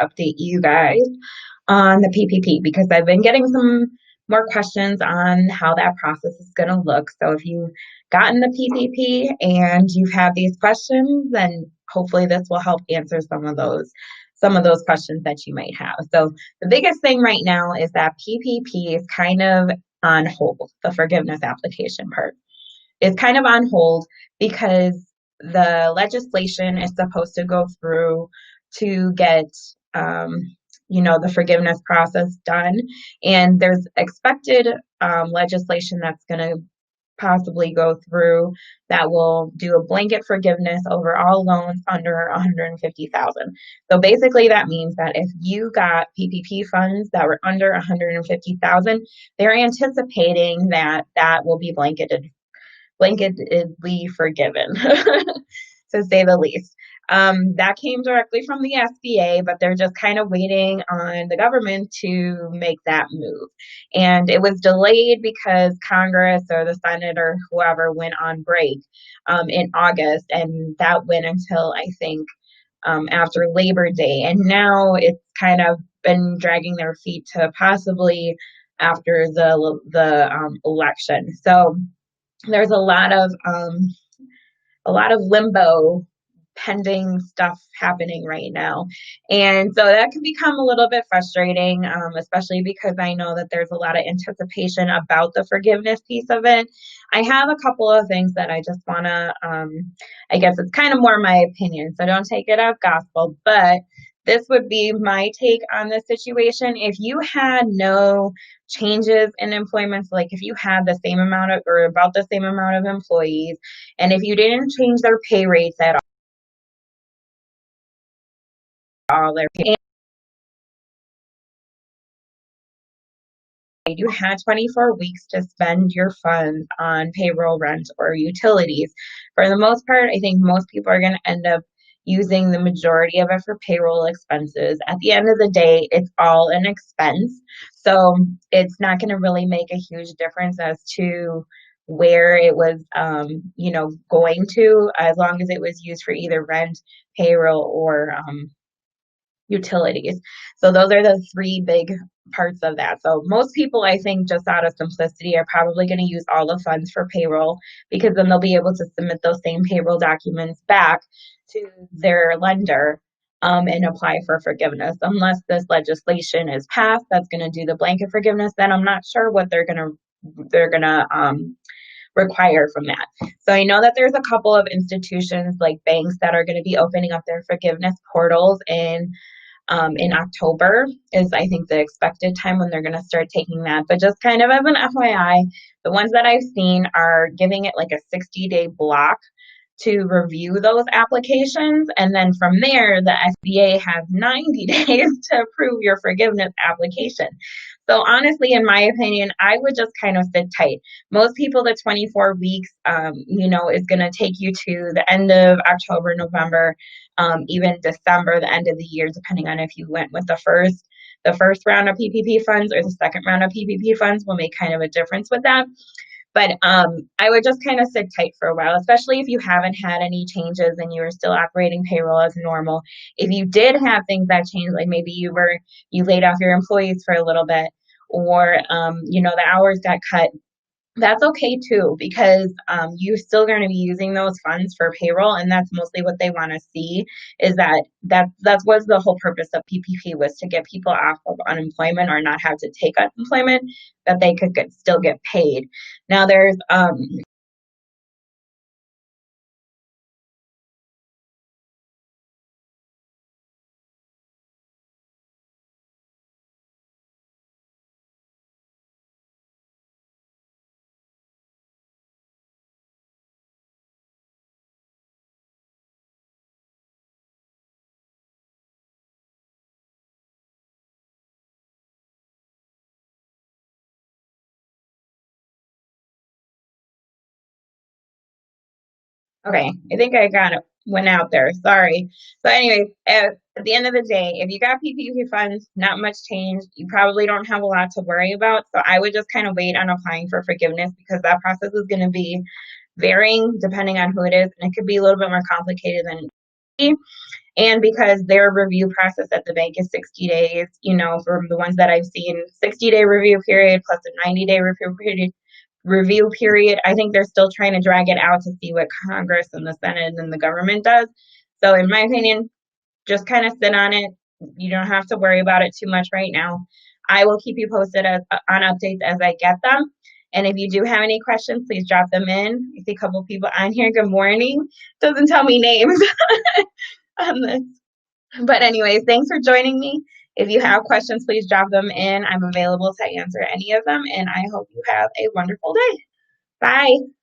update you guys on the PPP because I've been getting some more questions on how that process is going to look. So if you've gotten the PPP and you've had these questions, then hopefully this will help answer some of those questions that you might have. So the biggest thing right now is that PPP is kind of on hold. The forgiveness application part is kind of on hold because the legislation is supposed to go through to get the forgiveness process done, and there's expected legislation that's going to possibly go through that will do a blanket forgiveness over all loans under 150,000. So basically that means that if you got PPP funds that were under 150,000, they're anticipating that that will be blanketedly forgiven, to say the least. That came directly from the SBA, but they're just kind of waiting on the government to make that move. And it was delayed because Congress or the Senate or whoever went on break in August, and that went until I think after Labor Day. And now it's kind of been dragging their feet to possibly after the election. So there's a lot of limbo pending stuff happening right now. And so that can become a little bit frustrating, especially because I know that there's a lot of anticipation about the forgiveness piece of it. I have a couple of things that I just want to, I guess it's kind of more my opinion, so don't take it as gospel, but this would be my take on this situation. If you had no changes in employment, so like if you had the same amount of or about the same amount of employees, and if you didn't change their pay rates at all, you had 24 weeks to spend your funds on payroll, rent, or utilities. For the most part, I think most people are going to end up using the majority of it for payroll expenses. At the end of the day, it's all an expense. So it's not going to really make a huge difference as to where it was, going to, as long as it was used for either rent, payroll, or utilities. So those are the three big parts of that. So most people, I think, just out of simplicity, are probably going to use all the funds for payroll because then they'll be able to submit those same payroll documents back to their lender and apply for forgiveness. Unless this legislation is passed that's going to do the blanket forgiveness, then I'm not sure what they're going to require from that. So I know that there's a couple of institutions like banks that are going to be opening up their forgiveness portals in October is, I think, the expected time when they're going to start taking that. But just kind of as an FYI, the ones that I've seen are giving it like a 60-day block to review those applications. And then from there, the SBA has 90 days to approve your forgiveness application. So honestly, in my opinion, I would just kind of sit tight. Most people, the 24 weeks, is going to take you to the end of October, November, even December, the end of the year, depending on if you went with the first round of PPP funds or the second round of PPP funds will make kind of a difference with that. But I would just kind of sit tight for a while, especially if you haven't had any changes and you are still operating payroll as normal. If you did have things that changed, like maybe you laid off your employees for a little bit, or the hours got cut, that's okay too, because you're still going to be using those funds for payroll, and that's mostly what they want to see. Is that was the whole purpose of PPP, was to get people off of unemployment or not have to take unemployment, that they could still get paid. Now there's Okay, I think I went out there. Sorry. So anyway, at the end of the day, if you got PPP funds, not much change. You probably don't have a lot to worry about. So I would just kind of wait on applying for forgiveness because that process is going to be varying depending on who it is, and it could be a little bit more complicated than it And because their review process at the bank is 60 days, from the ones that I've seen, 60-day review period plus a 90-day review period. I think they're still trying to drag it out to see what Congress and the Senate and the government does. So in my opinion, just kind of sit on it. You don't have to worry about it too much right now. I will keep you posted on updates as I get them. And if you do have any questions, please drop them in. I see a couple people on here. Good morning. Doesn't tell me names on this. But anyways, thanks for joining me. If you have questions, please drop them in. I'm available to answer any of them. And I hope you have a wonderful day. Bye.